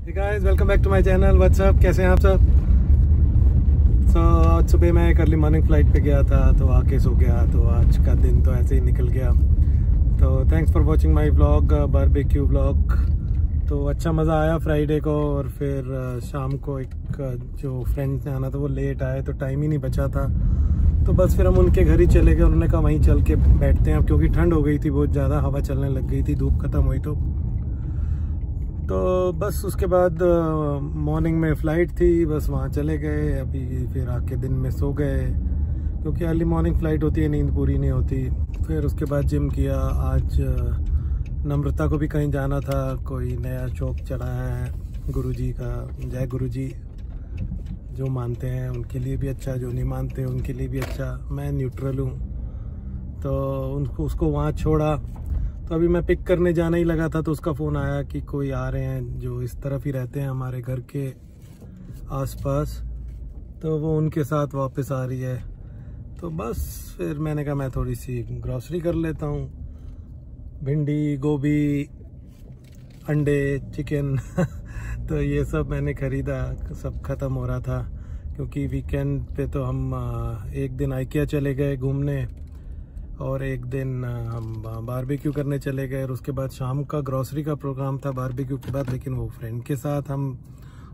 Hey guys, welcome back to my channel. What's up? कैसे हैं आप सब? आज सुबह मैं एक अर्ली मॉर्निंग फ्लाइट पे गया था तो आके सो गया, तो आज का दिन तो ऐसे ही निकल गया। तो thanks for watching my vlog, barbecue vlog. तो अच्छा मज़ा आया फ्राइडे को, और फिर शाम को एक जो फ्रेंड्स ने आना था वो लेट आए तो टाइम ही नहीं बचा था, तो बस फिर हम उनके घर ही चले गए। उन्होंने कहा वहीं चल के बैठते हैं अब, क्योंकि ठंड हो गई थी बहुत ज़्यादा, हवा चलने लग गई थी, धूप ख़त्म हुई तो बस उसके बाद मॉर्निंग में फ़्लाइट थी, बस वहाँ चले गए। अभी फिर आके दिन में सो गए, क्योंकि अर्ली मॉर्निंग फ़्लाइट होती है, नींद पूरी नहीं होती। फिर उसके बाद जिम किया। आज नम्रता को भी कहीं जाना था, कोई नया शौक चढ़ाया है गुरुजी का। जय गुरुजी, जो मानते हैं उनके लिए भी अच्छा, जो नहीं मानते उनके लिए भी अच्छा। मैं न्यूट्रल हूँ, तो उसको वहाँ छोड़ा। तो अभी मैं पिक करने जाना ही लगा था, तो उसका फ़ोन आया कि कोई आ रहे हैं जो इस तरफ ही रहते हैं हमारे घर के आसपास, तो वो उनके साथ वापस आ रही है। तो बस फिर मैंने कहा मैं थोड़ी सी ग्रॉसरी कर लेता हूँ। भिंडी, गोभी, अंडे, चिकन तो ये सब मैंने ख़रीदा, सब ख़त्म हो रहा था, क्योंकि वीकेंड पे तो हम एक दिन आइकिया चले गए घूमने, और एक दिन हम बारबेक्यू करने चले गए, और उसके बाद शाम का ग्रॉसरी का प्रोग्राम था बारबेक्यू के बाद। लेकिन वो फ्रेंड के साथ हम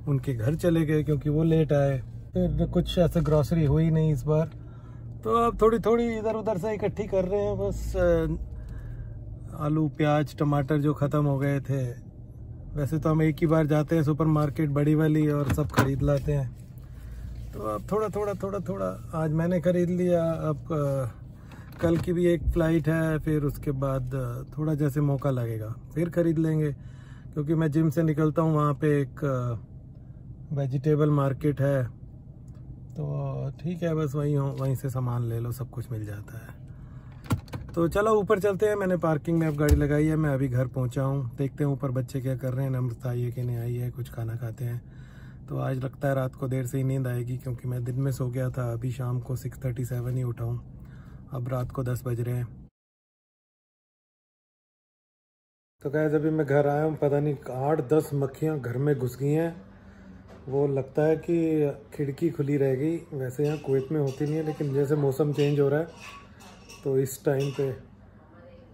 उनके घर चले गए क्योंकि वो लेट आए। फिर कुछ ऐसे ग्रॉसरी हुई नहीं इस बार, तो अब थोड़ी थोड़ी इधर उधर से इकट्ठी कर रहे हैं बस। आलू, प्याज, टमाटर जो ख़त्म हो गए थे। वैसे तो हम एक ही बार जाते हैं सुपरमार्केट बड़ी वाली और सब खरीद लाते हैं, तो अब थोड़ा थोड़ा आज मैंने ख़रीद लिया। अब कल की भी एक फ़्लाइट है, फिर उसके बाद थोड़ा जैसे मौका लगेगा फिर ख़रीद लेंगे, क्योंकि मैं जिम से निकलता हूँ, वहाँ पे एक वेजिटेबल मार्केट है, तो ठीक है बस वहीं से सामान ले लो, सब कुछ मिल जाता है। तो चलो ऊपर चलते हैं। मैंने पार्किंग में अब गाड़ी लगाई है, मैं अभी घर पहुँचा हूँ। देखते हैं ऊपर बच्चे क्या कर रहे हैं, नम्रता आई है कि नहीं आई है, कुछ खाना खाते हैं। तो आज लगता है रात को देर से ही नींद आएगी, क्योंकि मैं दिन में सो गया था। अभी शाम को 6:37 ही उठा हूँ, अब रात को 10 बज रहे हैं। तो गाइस अभी मैं घर आया हूँ, पता नहीं 8-10 मक्खियाँ घर में घुस गई हैं। वो लगता है कि खिड़की खुली रह गई, वैसे यहाँ कुवैत में होती नहीं है, लेकिन जैसे मौसम चेंज हो रहा है तो इस टाइम पे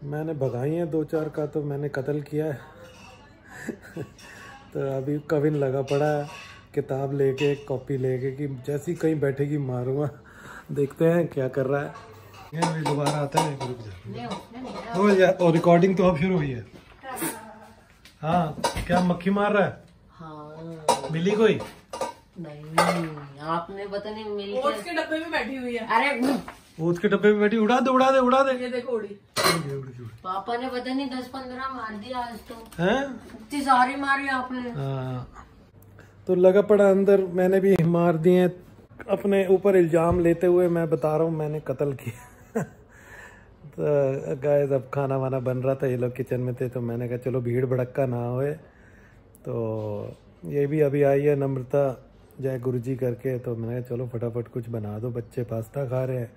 मैंने भगाई हैं 2-4 का, तो मैंने कत्ल किया है तो अभी कविन लगा पड़ा है, किताब लेके, कॉपी लेके, कि जैसी कहीं बैठेगी मारूंगा। देखते हैं क्या कर रहा है। ये दोबारा आता है, हो जा। और रिकॉर्डिंग तो अब शुरू हुई है। हाँ, क्या मक्खी मार रहा है? हाँ। मिली कोई? नहीं, आपने पता नहीं मिली। ओट्स के डब्बे में बैठी हुई है। अरे ओट्स के डब्बे में बैठी, उड़ा दे। ये देखो उड़ी। पापा ने पता नहीं 10-15 मार दिया आज तो। हैं? इतनी सारी मारी आपने। हाँ, तो लगा पड़ा अंदर। मैंने भी मार दिए, अपने ऊपर इल्जाम लेते हुए मैं बता रहा हूँ मैंने कत्ल किया तो गाइस अब खाना वाना बन रहा था, ये लोग किचन में थे, तो मैंने कहा चलो भीड़ भड़क्का ना होए। तो ये भी अभी आई है नम्रता, जय गुरुजी करके, तो मैंने कहा चलो फटाफट कुछ बना दो, बच्चे पास्ता खा रहे हैं,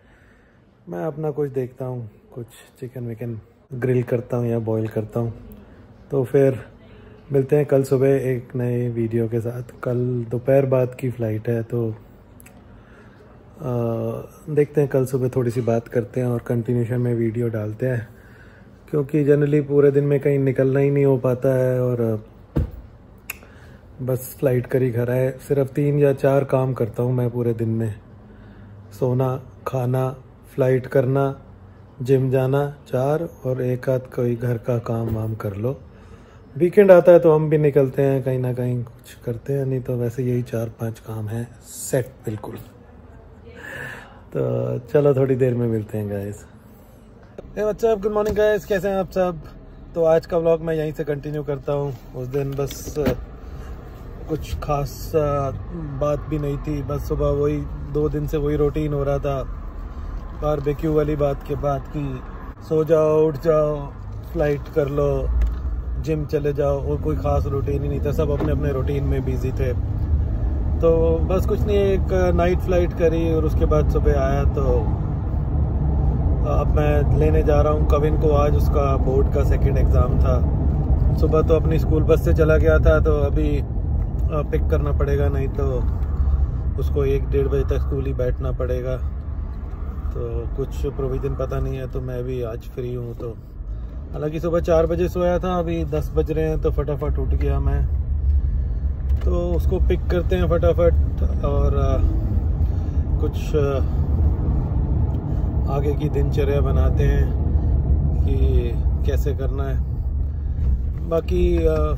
मैं अपना कुछ देखता हूँ, कुछ चिकन विकन ग्रिल करता हूँ या बॉईल करता हूँ। तो फिर मिलते हैं कल सुबह एक नए वीडियो के साथ। कल दोपहर बाद की फ़्लाइट है, तो देखते हैं कल सुबह थोड़ी सी बात करते हैं और कंटिन्यूशन में वीडियो डालते हैं, क्योंकि जनरली पूरे दिन में कहीं निकलना ही नहीं हो पाता है, और बस फ्लाइट कर ही घर है। सिर्फ 3 या 4 काम करता हूँ मैं पूरे दिन में: सोना, खाना, फ्लाइट करना, जिम जाना 4, और एक आध कोई घर का काम वाम कर लो। वीकेंड आता है तो हम भी निकलते हैं कहीं ना कहीं, कुछ करते हैं, नहीं तो वैसे यही 4-5 काम हैं सेट बिल्कुल। तो चलो थोड़ी देर में मिलते हैं गाइस। हे व्हाट्सअप, गुड मॉर्निंग गाइस, कैसे हैं आप सब? तो आज का व्लॉग मैं यहीं से कंटिन्यू करता हूँ। उस दिन बस कुछ खास बात भी नहीं थी, बस सुबह वही 2 दिन से वही रूटीन हो रहा था, बारबेक्यू वाली बात के बाद की सो जाओ, उठ जाओ, फ्लाइट कर लो, जिम चले जाओ, और कोई ख़ास रूटीन ही नहीं था, सब अपने अपने रूटीन में बिजी थे। तो बस कुछ नहीं, एक नाइट फ़्लाइट करी और उसके बाद सुबह आया। तो अब मैं लेने जा रहा हूँ कविन को, आज उसका बोर्ड का 2nd एग्ज़ाम था। सुबह तो अपनी स्कूल बस से चला गया था, तो अभी पिक करना पड़ेगा, नहीं तो उसको 1-1:30 बजे तक स्कूल ही बैठना पड़ेगा। तो कुछ प्रोविज़न पता नहीं है, तो मैं भी आज फ्री हूँ। तो हालांकि सुबह 4 बजे सोया था, अभी 10 बज रहे हैं, तो फटाफट उठ गया मैं। तो उसको पिक करते हैं फटाफट और कुछ आगे की दिनचर्या बनाते हैं कि कैसे करना है। बाकी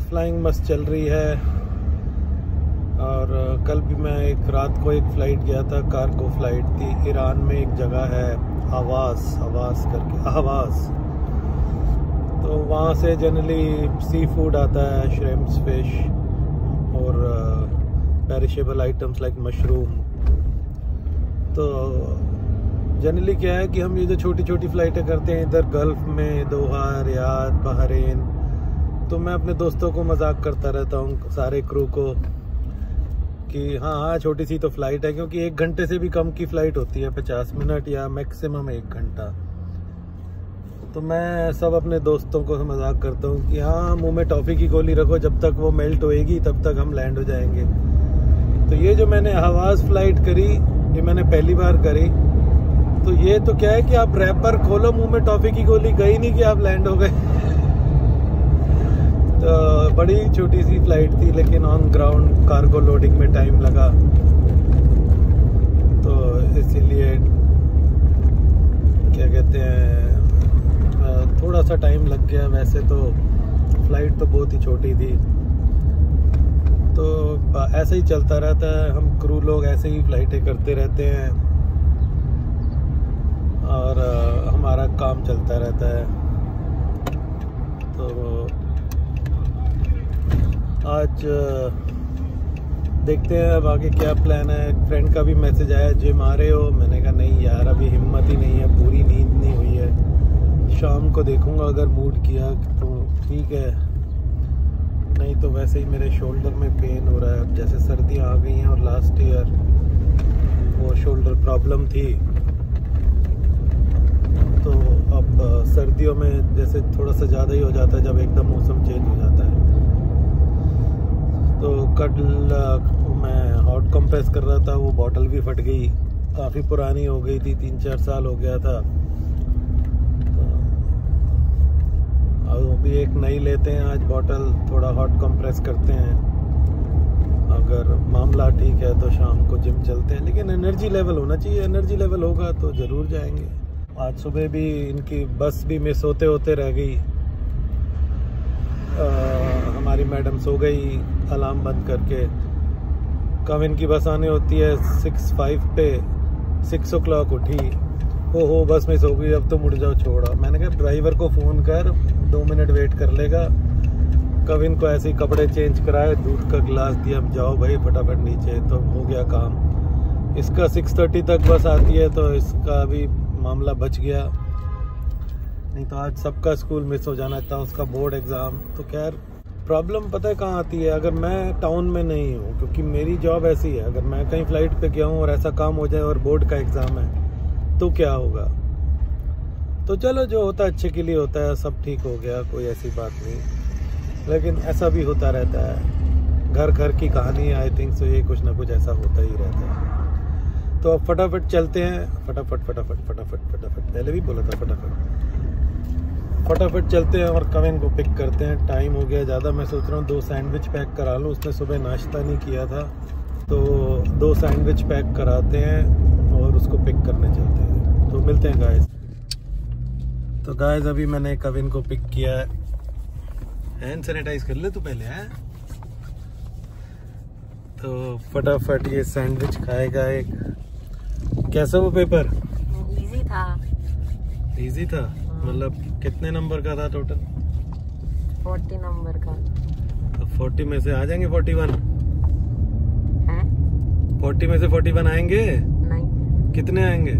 फ्लाइंग मस्त चल रही है। और कल भी मैं रात को एक फ़्लाइट गया था, कार्गो फ्लाइट थी। ईरान में एक जगह है हवास करके, तो वहाँ से जनरली सी फूड आता है, श्रिम्प्स, फिश और पेरिशेबल आइटम्स लाइक मशरूम। तो जनरली क्या है कि हम ये जो छोटी छोटी फ़्लाइटें करते हैं इधर गल्फ़ में, दोहा, रियाद, बहरीन, तो मैं अपने दोस्तों को मजाक करता रहता हूँ, सारे क्रू को, कि हाँ छोटी सी तो फ़्लाइट है, क्योंकि 1 घंटे से भी कम की फ़्लाइट होती है, 50 मिनट या मैक्सिमम 1 घंटा। तो मैं सब अपने दोस्तों को मजाक करता हूँ कि हाँ मुंह में टॉफ़ी की गोली रखो, जब तक वो मेल्ट होएगी तब तक हम लैंड हो जाएंगे। तो ये जो मैंने हवास फ़्लाइट करी, ये मैंने पहली बार करी। तो ये तो क्या है कि आप रैपर खोलो, मुंह में टॉफ़ी की गोली गई नहीं कि आप लैंड हो गए। तो बड़ी छोटी सी फ्लाइट थी, लेकिन ऑन ग्राउंड कार्गो लोडिंग में टाइम लगा, तो इसीलिए क्या कहते हैं थोड़ा सा टाइम लग गया। वैसे तो फ्लाइट तो बहुत ही छोटी थी। तो ऐसे ही चलता रहता है, हम क्रू लोग ऐसे ही फ्लाइटें करते रहते हैं और हमारा काम चलता रहता है। तो आज देखते हैं अब आगे क्या प्लान है। फ्रेंड का भी मैसेज आया, जिम आ रहे हो? मैंने कहा नहीं यार, अभी हिम्मत ही नहीं है, पूरी नींद नहीं हुई है। शाम को देखूंगा, अगर मूड किया तो ठीक है, नहीं तो वैसे ही मेरे शोल्डर में पेन हो रहा है। अब जैसे सर्दियां आ गई हैं और लास्ट ईयर वो शोल्डर प्रॉब्लम थी, तो अब सर्दियों में जैसे थोड़ा सा ज़्यादा ही हो जाता है जब एकदम मौसम चेंज हो जाता है। तो कल मैं हॉट कंप्रेस कर रहा था, वो बॉटल भी फट गई, काफ़ी पुरानी हो गई थी, 3-4 साल हो गया था। तो वो भी एक नई लेते हैं आज बॉटल, थोड़ा हॉट कंप्रेस करते हैं। अगर मामला ठीक है तो शाम को जिम चलते हैं, लेकिन एनर्जी लेवल होना चाहिए। एनर्जी लेवल होगा तो ज़रूर जाएंगे। आज सुबह भी इनकी बस भी मिस होते होते रह गई। हमारी मैडम सो गई अलार्म बंद करके। कब इनकी बस आने होती है 6:05 पे, 6 o'clock उठी, हो बस मिस हो गई, अब तो मुड़ जाओ, छोड़ा। मैंने कहा ड्राइवर को फ़ोन कर, 2 मिनट वेट कर लेगा। कब इनको ऐसे ही कपड़े चेंज कराए, दूध का गिलास दिया, अब जाओ भाई फटाफट नीचे, तो हो गया काम। इसका 6:30 तक बस आती है, तो इसका भी मामला बच गया। नहीं तो आज सबका स्कूल मिस हो जाना था, उसका बोर्ड एग्ज़ाम। तो खैर प्रॉब्लम पता है कहाँ आती है, अगर मैं टाउन में नहीं हूँ, क्योंकि मेरी जॉब ऐसी है, अगर मैं कहीं फ़्लाइट पे गया हूँ और ऐसा काम हो जाए और बोर्ड का एग्ज़ाम है तो क्या होगा। तो चलो जो होता है अच्छे के लिए होता है, सब ठीक हो गया, कोई ऐसी बात नहीं। लेकिन ऐसा भी होता रहता है, घर घर की कहानी, आई थिंक सो ये कुछ ना कुछ ऐसा होता ही रहता है। तो अब फटाफट चलते हैं, फटाफट, पहले भी बोला था फटाफट चलते हैं और कविन को पिक करते हैं। टाइम हो गया ज़्यादा, मैं सोच रहा हूँ 2 सैंडविच पैक करा लूँ। उसने सुबह नाश्ता नहीं किया था, तो 2 सैंडविच पैक कराते हैं और उसको पिक करने चलते हैं। तो मिलते हैं गाइस। तो गाइस अभी मैंने कविन को पिक किया है। हैंड सैनिटाइज कर ले तू पहले है। तो फटाफट ये सैंडविच खाएगा एक। कैसा वो पेपर? इजी था मतलब कितने नंबर का था टोटल? 40 नंबर का। तो 40 में से आ जाएंगे 41 हैं? 40 में से 41 आएंगे? नहीं। कितने आएंगे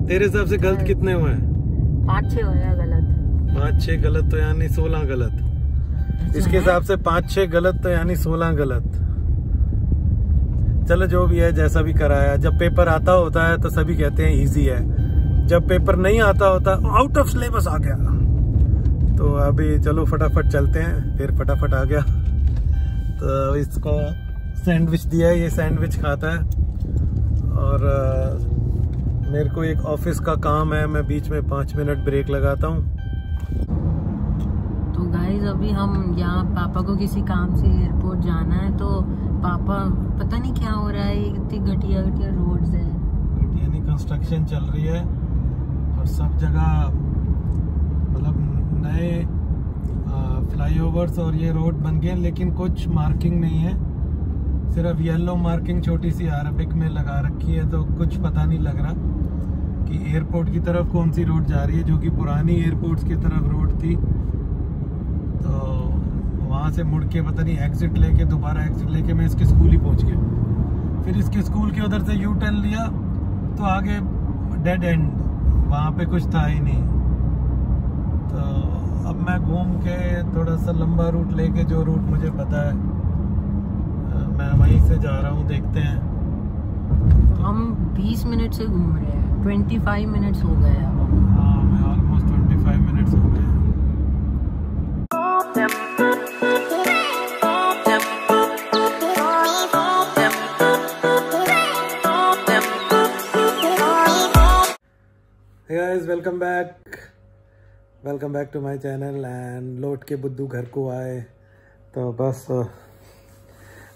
तेरे हिसाब से? गलत कितने हुए हैं? 5-6 हो गया गलत। 5-6 गलत तो यानी 16 गलत। इसके हिसाब से 5-6 गलत तो यानी 16 गलत। चलो जो भी है, जैसा भी कराया। जब पेपर आता होता है तो सभी कहते हैं इजी है, जब पेपर नहीं आता होता आउट ऑफ सिलेबस आ गया। तो अभी चलो फटाफट चलते हैं, फिर फटाफट आ गया। तो इसको सैंडविच दिया है, ये सैंडविच खाता है। और मेरे को एक ऑफिस का काम है, मैं बीच में 5 मिनट ब्रेक लगाता हूँ। तो गाइस अभी हम यहाँ पापा को किसी काम से एयरपोर्ट जाना है, तो पापा पता नहीं क्या हो रहा है, इतनी घटिया घटिया रोड्स है, यानी कंस्ट्रक्शन चल रही है और सब जगह मतलब नए फ्लाईओवर्स और ये रोड बन गए, लेकिन कुछ मार्किंग नहीं है, सिर्फ येलो मार्किंग छोटी सी अरबिक में लगा रखी है। तो कुछ पता नहीं लग रहा कि एयरपोर्ट की तरफ कौन सी रोड जा रही है, जो कि पुरानी एयरपोर्ट्स की तरफ रोड थी। तो वहाँ से मुड़ के पता नहीं एग्जिट लेके, दोबारा एग्जिट लेके मैं इसके स्कूल ही पहुँच गया। फिर इसके स्कूल के उधर से यू टर्न लिया तो आगे डेड एंड, वहाँ पे कुछ था ही नहीं। तो अब मैं घूम के थोड़ा सा लंबा रूट लेके, जो रूट मुझे पता है मैं वहीं से जा रहा हूँ, देखते हैं। हम 20 मिनट से घूम रहे हैं, 25 मिनट्स हो गए अब। हाँ, मैं ऑलमोस्ट 25 मिनट्स हो गए। Hey guys, welcome back to my channel. And लौट के बुद्धू घर को आए, तो बस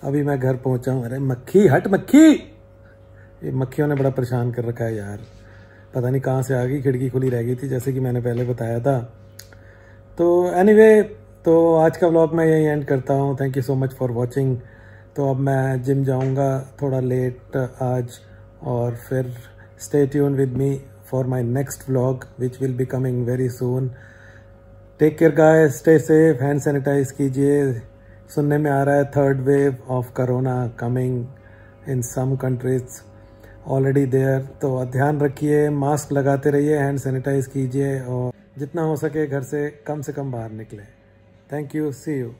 अभी मैं घर पहुंचा हूँ। अरे मक्खी हट, मक्खी, ये मक्खियों ने बड़ा परेशान कर रखा है यार, पता नहीं कहाँ से आ गई, खिड़की खुली रह गई थी जैसे कि मैंने पहले बताया था। तो एनीवे, तो आज का व्लॉग मैं यही एंड करता हूँ। Thank you so much for watching. तो अब मैं जिम जाऊँगा थोड़ा लेट आज, और फिर stay tune with me for my next vlog which will be coming very soon. Take care guys, stay safe, hand sanitize कीजिए। सुनने में आ रहा है third wave of corona coming in some countries already there, तो ध्यान रखिए, mask लगाते रहिए, हैंड सैनिटाइज कीजिए और जितना हो सके घर से कम बाहर निकले। Thank you, see you.